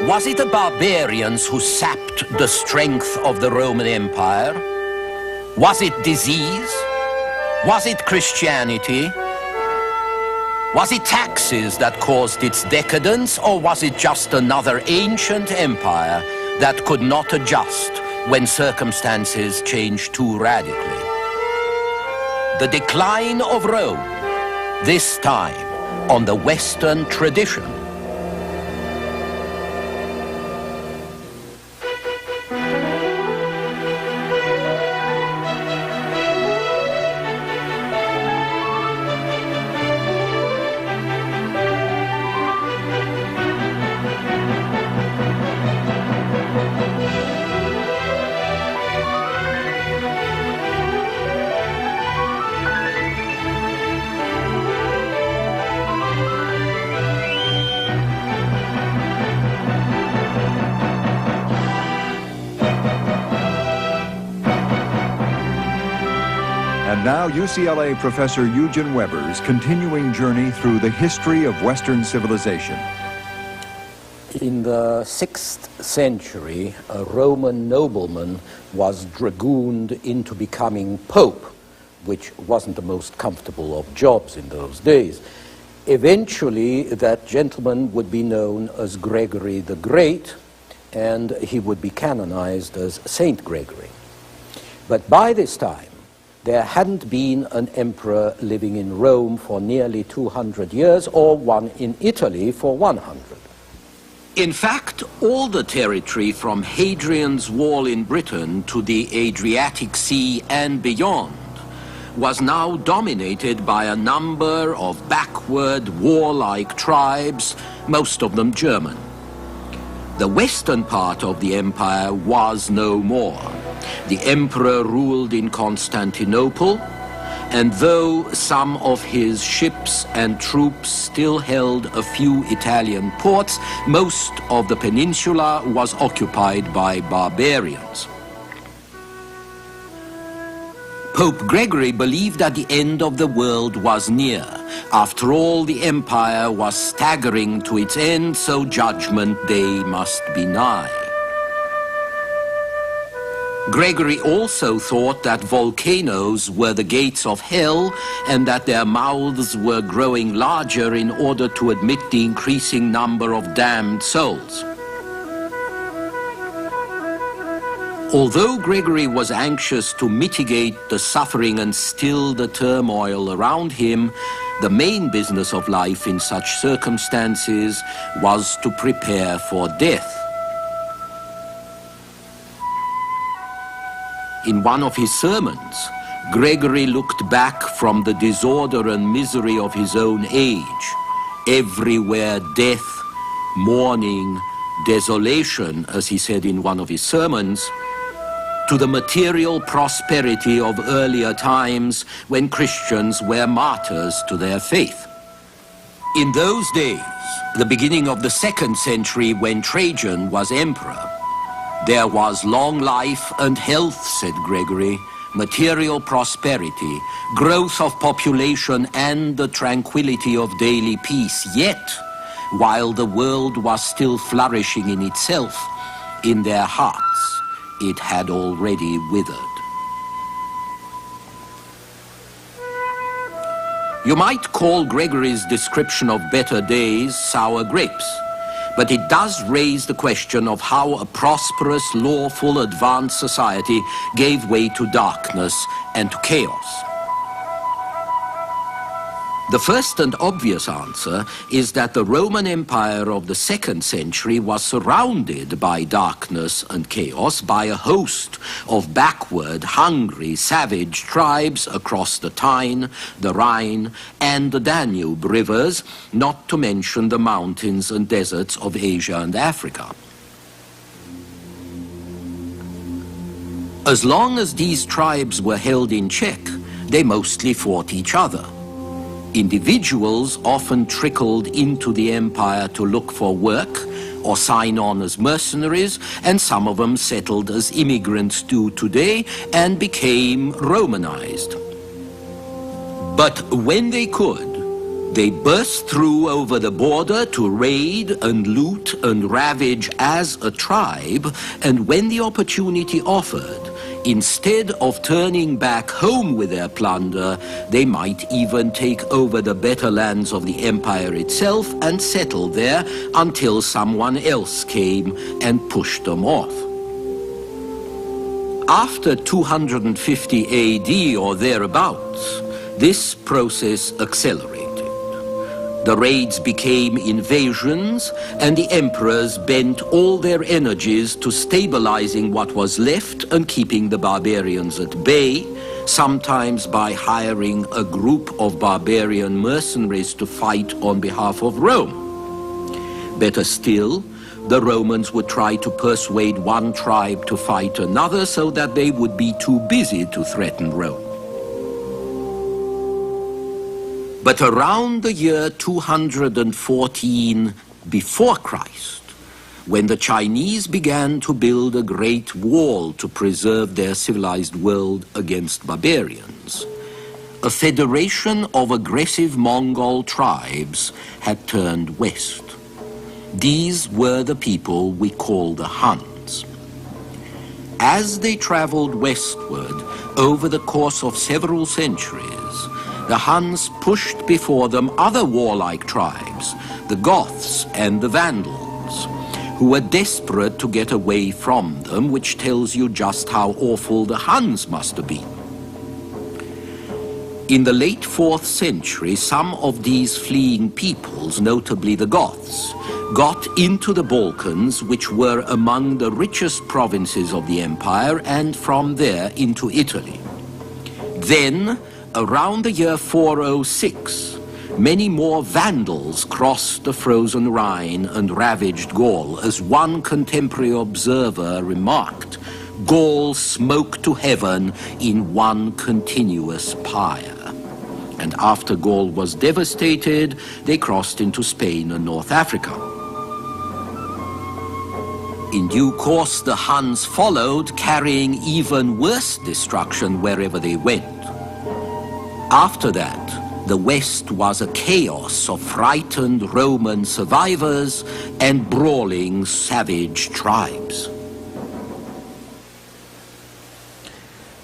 Was it the barbarians who sapped the strength of the Roman Empire? Was it disease? Was it Christianity? Was it taxes that caused its decadence, or was it just another ancient empire that could not adjust when circumstances changed too radically? The decline of Rome, this time on the Western tradition. And now UCLA professor Eugene Weber's continuing journey through the history of Western civilization. In the 6th century, a Roman nobleman was dragooned into becoming pope, which wasn't the most comfortable of jobs in those days. Eventually, that gentleman would be known as Gregory the Great, and he would be canonized as Saint Gregory. But by this time, there hadn't been an emperor living in Rome for nearly 200 years, or one in Italy for 100. In fact, all the territory from Hadrian's Wall in Britain to the Adriatic Sea and beyond was now dominated by a number of backward, warlike tribes, most of them German. The western part of the empire was no more. The emperor ruled in Constantinople, and though some of his ships and troops still held a few Italian ports, most of the peninsula was occupied by barbarians. Pope Gregory believed that the end of the world was near. After all, the empire was staggering to its end, so Judgment Day must be nigh. Gregory also thought that volcanoes were the gates of hell and that their mouths were growing larger in order to admit the increasing number of damned souls. Although Gregory was anxious to mitigate the suffering and still the turmoil around him, the main business of life in such circumstances was to prepare for death. In one of his sermons, Gregory looked back from the disorder and misery of his own age. Everywhere death, mourning, desolation, as he said in one of his sermons, to the material prosperity of earlier times when Christians were martyrs to their faith. In those days, the beginning of the 2nd century when Trajan was emperor, there was long life and health, said Gregory, material prosperity, growth of population and the tranquility of daily peace. Yet, while the world was still flourishing in itself, in their hearts it had already withered. You might call Gregory's description of better days sour grapes, but it does raise the question of how a prosperous, lawful, advanced society gave way to darkness and to chaos. The first and obvious answer is that the Roman Empire of the 2nd century was surrounded by darkness and chaos by a host of backward, hungry, savage tribes across the Tyne, the Rhine, and the Danube rivers, not to mention the mountains and deserts of Asia and Africa. As long as these tribes were held in check, they mostly fought each other. Individuals often trickled into the empire to look for work or sign on as mercenaries, and some of them settled as immigrants do today and became Romanized. But when they could, They burst through over the border to raid and loot and ravage as a tribe, and when the opportunity offered, instead of turning back home with their plunder, they might even take over the better lands of the empire itself and settle there until someone else came and pushed them off. After 250 AD or thereabouts, this process accelerated. The raids became invasions, and the emperors bent all their energies to stabilizing what was left and keeping the barbarians at bay, sometimes by hiring a group of barbarian mercenaries to fight on behalf of Rome. Better still, the Romans would try to persuade one tribe to fight another so that they would be too busy to threaten Rome. But around the year 214 before Christ, when the Chinese began to build a great wall to preserve their civilized world against barbarians, a federation of aggressive Mongol tribes had turned west. These were the people we call the Huns. As they traveled westward over the course of several centuries, the Huns pushed before them other warlike tribes, the Goths and the Vandals, who were desperate to get away from them, which tells you just how awful the Huns must have been. In the late 4th century, some of these fleeing peoples, notably the Goths, got into the Balkans, which were among the richest provinces of the empire, and from there into Italy. Then, around the year 406, many more Vandals crossed the frozen Rhine and ravaged Gaul. As one contemporary observer remarked, Gaul smoked to heaven in one continuous pyre. And after Gaul was devastated, they crossed into Spain and North Africa. In due course, the Huns followed, carrying even worse destruction wherever they went. After that, the West was a chaos of frightened Roman survivors and brawling savage tribes.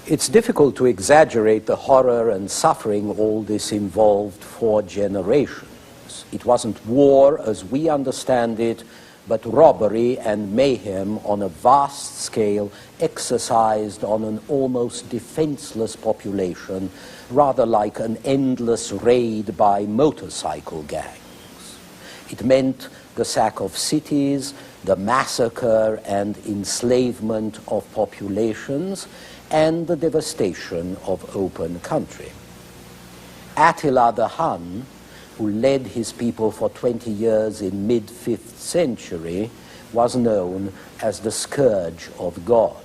It's difficult to exaggerate the horror and suffering all this involved for generations. It wasn't war as we understand it, but robbery and mayhem on a vast scale exercised on an almost defenseless population, rather like an endless raid by motorcycle gangs. It meant the sack of cities, the massacre and enslavement of populations, and the devastation of open country. Attila the Hun, who led his people for 20 years in mid-5th century, was known as the Scourge of God.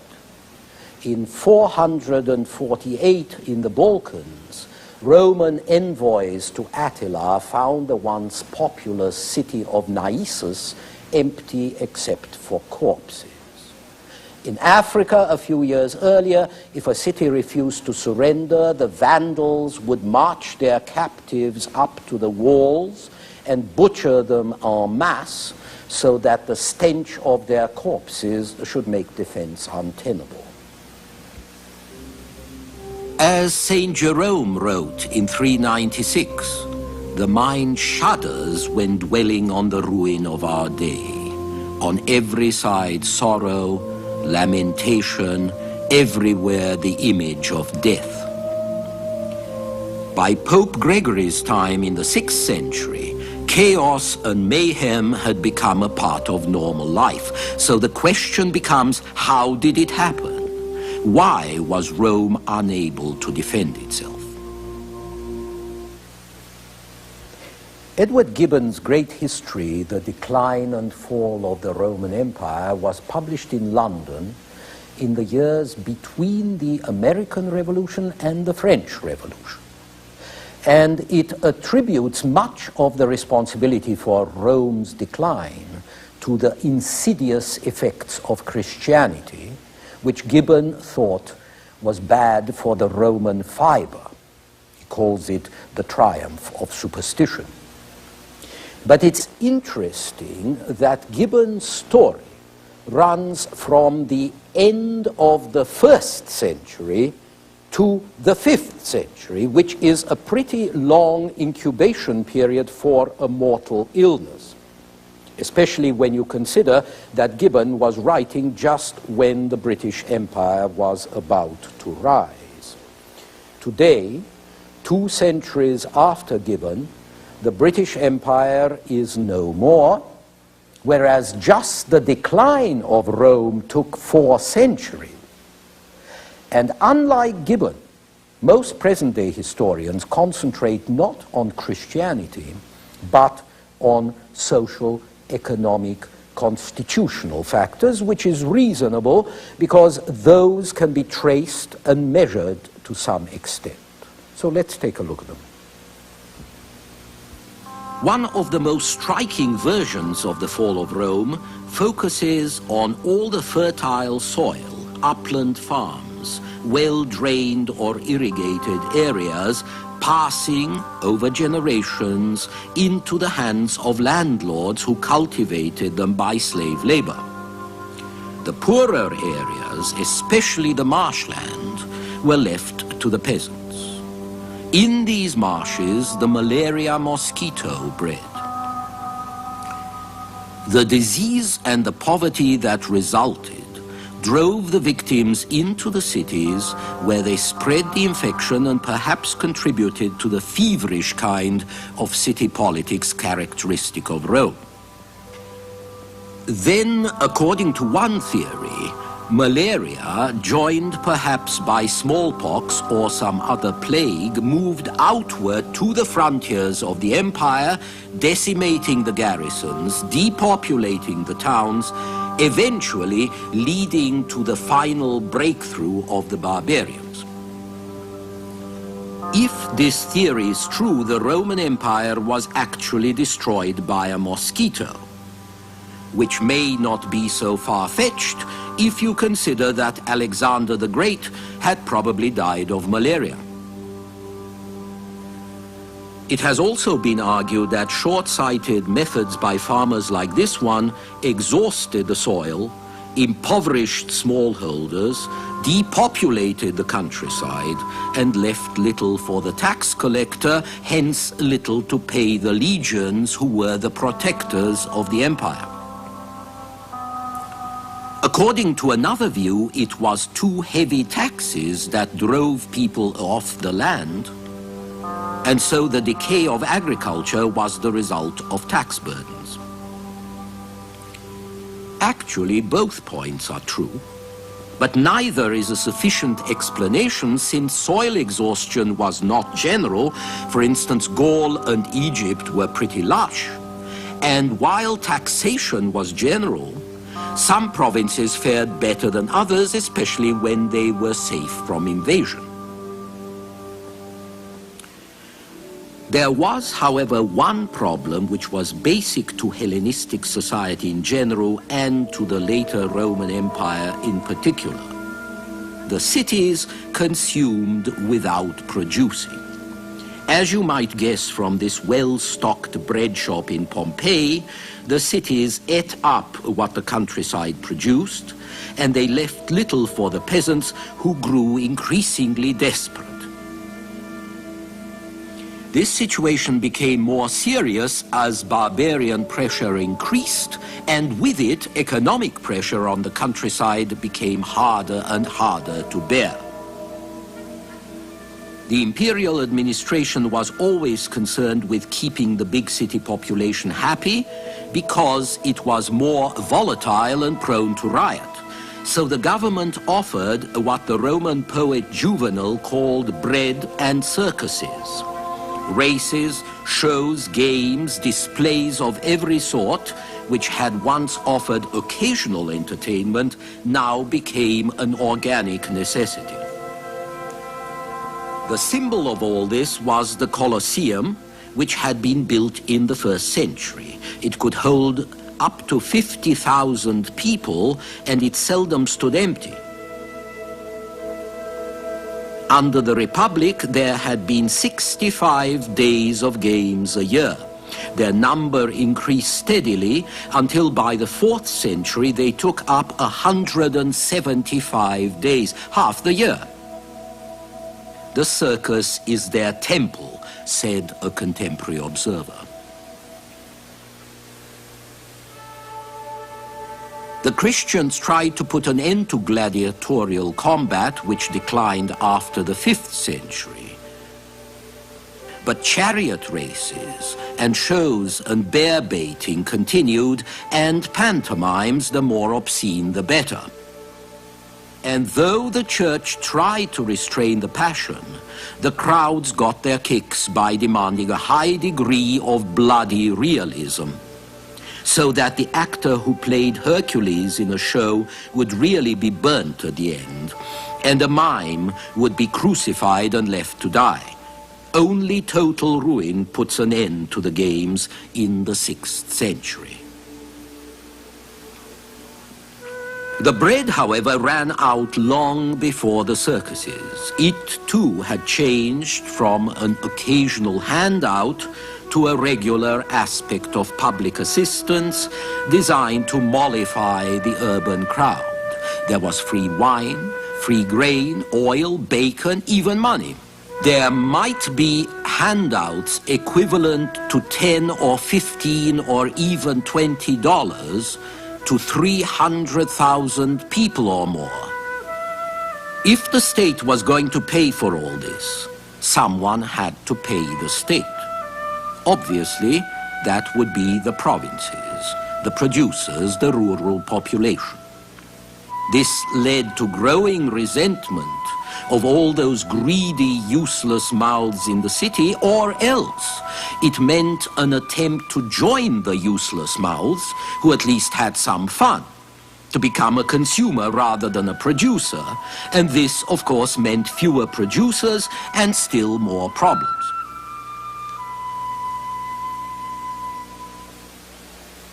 In 448 in the Balkans, Roman envoys to Attila found the once populous city of Naissus empty except for corpses. In Africa, a few years earlier, if a city refused to surrender, the Vandals would march their captives up to the walls and butcher them en masse so that the stench of their corpses should make defense untenable. As St. Jerome wrote in 396, the mind shudders when dwelling on the ruin of our day. On every side sorrow, lamentation, everywhere the image of death. By Pope Gregory's time in the 6th century, chaos and mayhem had become a part of normal life. So the question becomes, how did it happen? Why was Rome unable to defend itself? Edward Gibbon's great history, The Decline and Fall of the Roman Empire, was published in London in the years between the American Revolution and the French Revolution. And it attributes much of the responsibility for Rome's decline to the insidious effects of Christianity, which Gibbon thought was bad for the Roman fiber. He calls it the triumph of superstition. But it's interesting that Gibbon's story runs from the end of the 1st century to the 5th century, which is a pretty long incubation period for a mortal illness, especially when you consider that Gibbon was writing just when the British Empire was about to rise. Today, 2 centuries after Gibbon, the British Empire is no more, whereas just the decline of Rome took 4 centuries. And unlike Gibbon, most present-day historians concentrate not on Christianity, but on social, economic, constitutional factors, which is reasonable because those can be traced and measured to some extent. So let's take a look at them. One of the most striking versions of the fall of Rome focuses on all the fertile soil, upland farms, well-drained or irrigated areas passing over generations into the hands of landlords who cultivated them by slave labor. The poorer areas, especially the marshland, were left to the peasants. In these marshes, the malaria mosquito bred. The disease and the poverty that resulted drove the victims into the cities where they spread the infection and perhaps contributed to the feverish kind of city politics characteristic of Rome. Then, according to one theory, malaria, joined perhaps by smallpox or some other plague, moved outward to the frontiers of the empire, decimating the garrisons, depopulating the towns, eventually leading to the final breakthrough of the barbarians. If this theory is true, the Roman Empire was actually destroyed by a mosquito, which may not be so far-fetched if you consider that Alexander the Great had probably died of malaria. It has also been argued that short-sighted methods by farmers like this one exhausted the soil, impoverished smallholders, depopulated the countryside, and left little for the tax collector, hence little to pay the legions who were the protectors of the empire. According to another view, it was too heavy taxes that drove people off the land, and so the decay of agriculture was the result of tax burdens. Actually, both points are true, but neither is a sufficient explanation since soil exhaustion was not general. For instance, Gaul and Egypt were pretty lush, and while taxation was general, some provinces fared better than others, especially when they were safe from invasion. There was, however, one problem which was basic to Hellenistic society in general and to the later Roman Empire in particular. The cities consumed without producing. As you might guess from this well-stocked bread shop in Pompeii, the cities ate up what the countryside produced, and they left little for the peasants, who grew increasingly desperate. This situation became more serious as barbarian pressure increased, and with it, economic pressure on the countryside became harder and harder to bear. The imperial administration was always concerned with keeping the big city population happy because it was more volatile and prone to riot. So the government offered what the Roman poet Juvenal called bread and circuses. Races, shows, games, displays of every sort, which had once offered occasional entertainment, now became an organic necessity. The symbol of all this was the Colosseum, which had been built in the 1st century. It could hold up to 50,000 people, and it seldom stood empty. Under the Republic, there had been 65 days of games a year. Their number increased steadily until by the 4th century they took up 175 days, half the year. The circus is their temple, said a contemporary observer. The Christians tried to put an end to gladiatorial combat, which declined after the 5th century. But chariot races and shows and bear baiting continued, and pantomimes, the more obscene the better. And though the church tried to restrain the passion, the crowds got their kicks by demanding a high degree of bloody realism, so that the actor who played Hercules in a show would really be burnt at the end, and a mime would be crucified and left to die. Only total ruin puts an end to the games in the 6th century. The bread, however, ran out long before the circuses. It, too, had changed from an occasional handout to a regular aspect of public assistance designed to mollify the urban crowd. There was free wine, free grain, oil, bacon, even money. There might be handouts equivalent to $10 or $15 or even $20 to 300,000 people or more. If the state was going to pay for all this, someone had to pay the state. Obviously, that would be the provinces, the producers, the rural population. This led to growing resentment of all those greedy, useless mouths in the city, or else it meant an attempt to join the useless mouths, who at least had some fun, to become a consumer rather than a producer, and this, of course, meant fewer producers and still more problems.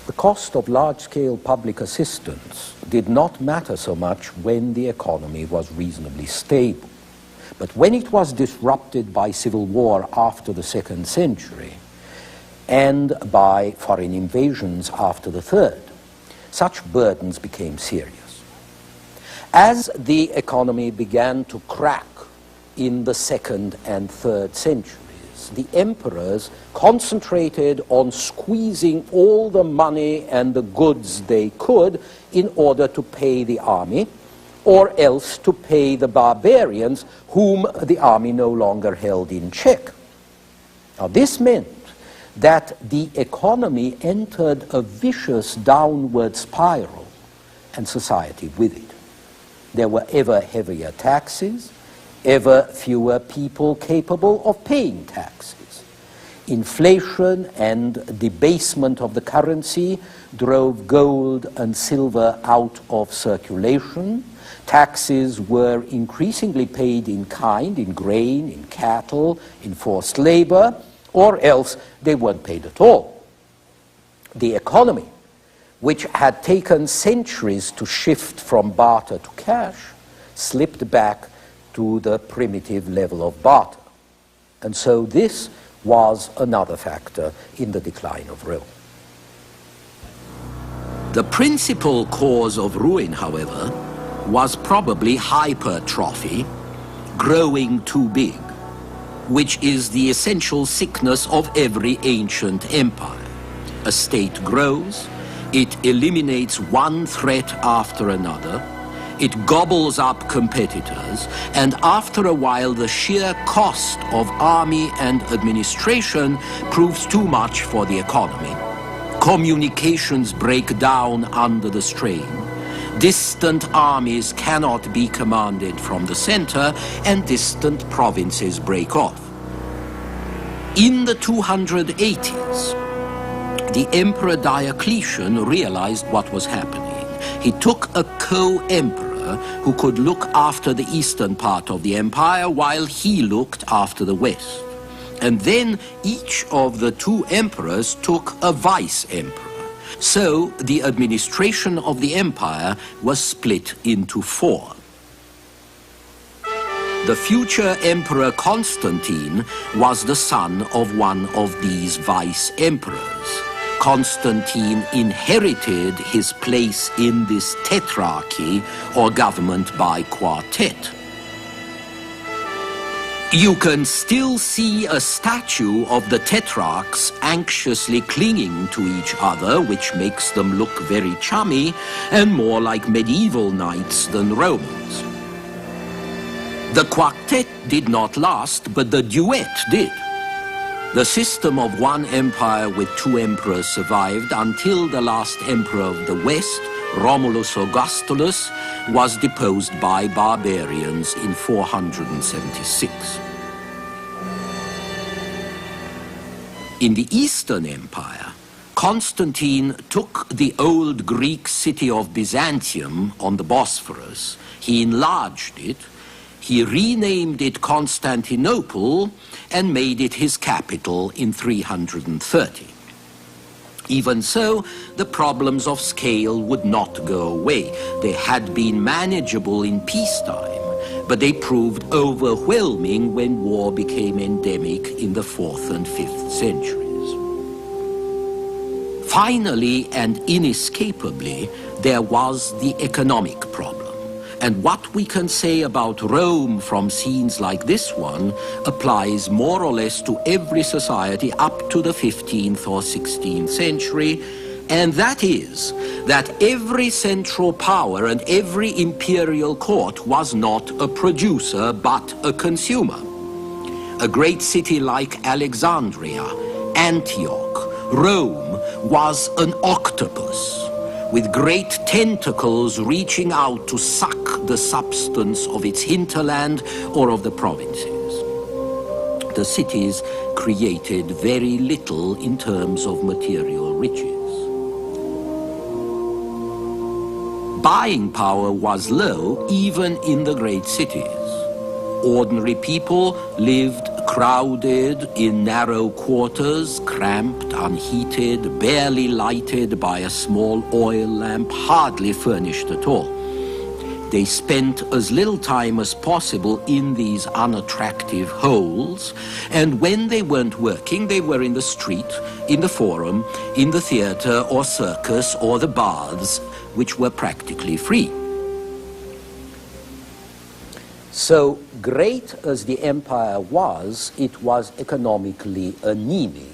The cost of large-scale public assistance did not matter so much when the economy was reasonably stable. But when it was disrupted by civil war after the 2nd century and by foreign invasions after the 3rd, such burdens became serious. As the economy began to crack in the 2nd and 3rd centuries, the emperors concentrated on squeezing all the money and the goods they could in order to pay the army, or else to pay the barbarians whom the army no longer held in check. Now, this meant that the economy entered a vicious downward spiral, and society with it. There were ever heavier taxes, ever fewer people capable of paying taxes. Inflation and debasement of the currency drove gold and silver out of circulation. Taxes were increasingly paid in kind, in grain, in cattle, in forced labor, or else they weren't paid at all. The economy, which had taken centuries to shift from barter to cash, slipped back to the primitive level of barter. And so this was another factor in the decline of Rome. The principal cause of ruin, however, was probably hypertrophy, growing too big, which is the essential sickness of every ancient empire. A state grows, it eliminates one threat after another, it gobbles up competitors, and after a while the sheer cost of army and administration proves too much for the economy. Communications break down under the strain. Distant armies cannot be commanded from the center, and distant provinces break off. In the 280s, the Emperor Diocletian realized what was happening. He took a co-emperor who could look after the eastern part of the empire while he looked after the west. And then each of the two emperors took a vice-emperor. So the administration of the empire was split into four. The future Emperor Constantine was the son of one of these vice-emperors. Constantine inherited his place in this tetrarchy, or government by quartet. You can still see a statue of the tetrarchs anxiously clinging to each other, which makes them look very chummy and more like medieval knights than Romans. The quartet did not last, but the duet did. The system of one empire with two emperors survived until the last emperor of the West, Romulus Augustulus, was deposed by barbarians in 476. In the Eastern Empire, Constantine took the old Greek city of Byzantium on the Bosphorus. He enlarged it. He renamed it Constantinople and made it his capital in 330. Even so, the problems of scale would not go away. They had been manageable in peacetime, but they proved overwhelming when war became endemic in the 4th and 5th centuries. Finally and inescapably, there was the economic problem. And what we can say about Rome from scenes like this one applies more or less to every society up to the 15th or 16th century, and that is that every central power and every imperial court was not a producer but a consumer. A great city like Alexandria, Antioch, Rome was an octopus, with great tentacles reaching out to suck the substance of its hinterland or of the provinces. The cities created very little in terms of material riches. Buying power was low even in the great cities. Ordinary people lived crowded in narrow quarters, cramped, unheated, barely lighted by a small oil lamp, hardly furnished at all. They spent as little time as possible in these unattractive holes, and when they weren't working, they were in the street, in the forum, in the theater or circus or the baths, which were practically free. So great as the empire was, it was economically anemic.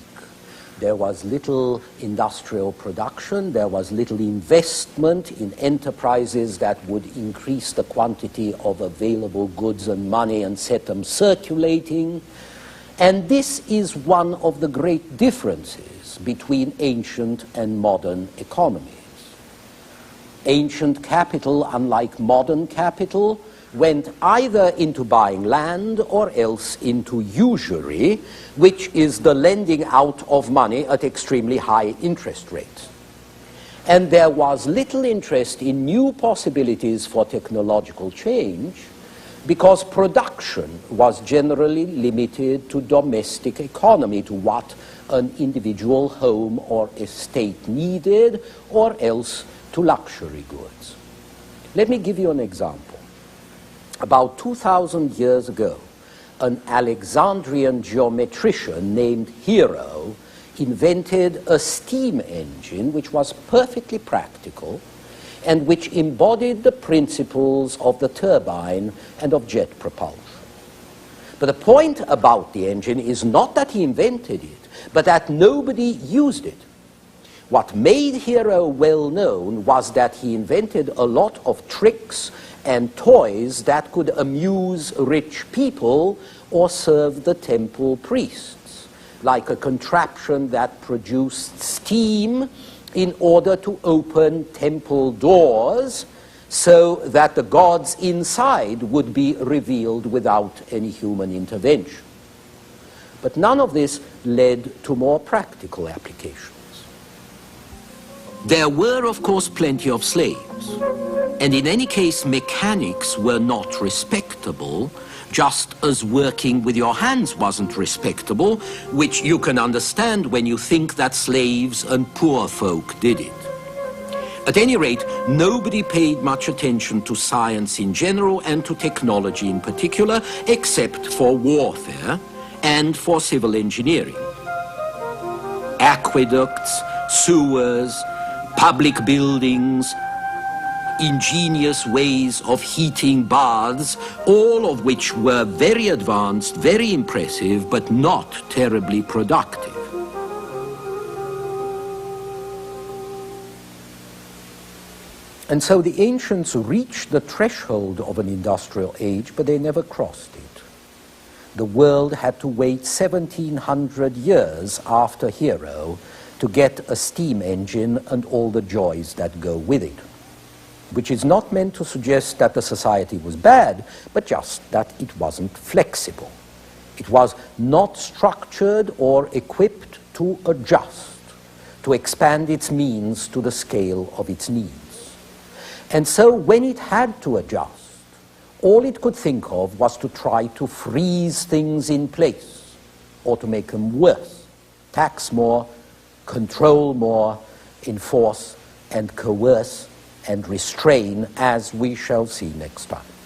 There was little industrial production, there was little investment in enterprises that would increase the quantity of available goods and money and set them circulating. And this is one of the great differences between ancient and modern economies. Ancient capital, unlike modern capital, went either into buying land or else into usury, which is the lending out of money at extremely high interest rates. And there was little interest in new possibilities for technological change because production was generally limited to domestic economy, to what an individual home or estate needed, or else to luxury goods. Let me give you an example. About 2,000 years ago, an Alexandrian geometrician named Hero invented a steam engine which was perfectly practical and which embodied the principles of the turbine and of jet propulsion. But the point about the engine is not that he invented it, but that nobody used it. What made Hero well known was that he invented a lot of tricks and toys that could amuse rich people or serve the temple priests, like a contraption that produced steam in order to open temple doors so that the gods inside would be revealed without any human intervention. But none of this led to more practical applications. There were, of course, plenty of slaves, and in any case, mechanics were not respectable, just as working with your hands wasn't respectable, which you can understand when you think that slaves and poor folk did it. At any rate, nobody paid much attention to science in general and to technology in particular, except for warfare and for civil engineering. Aqueducts, sewers, public buildings, ingenious ways of heating baths, all of which were very advanced, very impressive, but not terribly productive. And so the ancients reached the threshold of an industrial age, but they never crossed it. The world had to wait 1700 years after Hero to get a steam engine and all the joys that go with it, which is not meant to suggest that the society was bad, but just that it wasn't flexible. It was not structured or equipped to adjust, to expand its means to the scale of its needs. And so when it had to adjust, all it could think of was to try to freeze things in place or to make them worse, tax more, control more, enforce and coerce and restrain, as we shall see next time.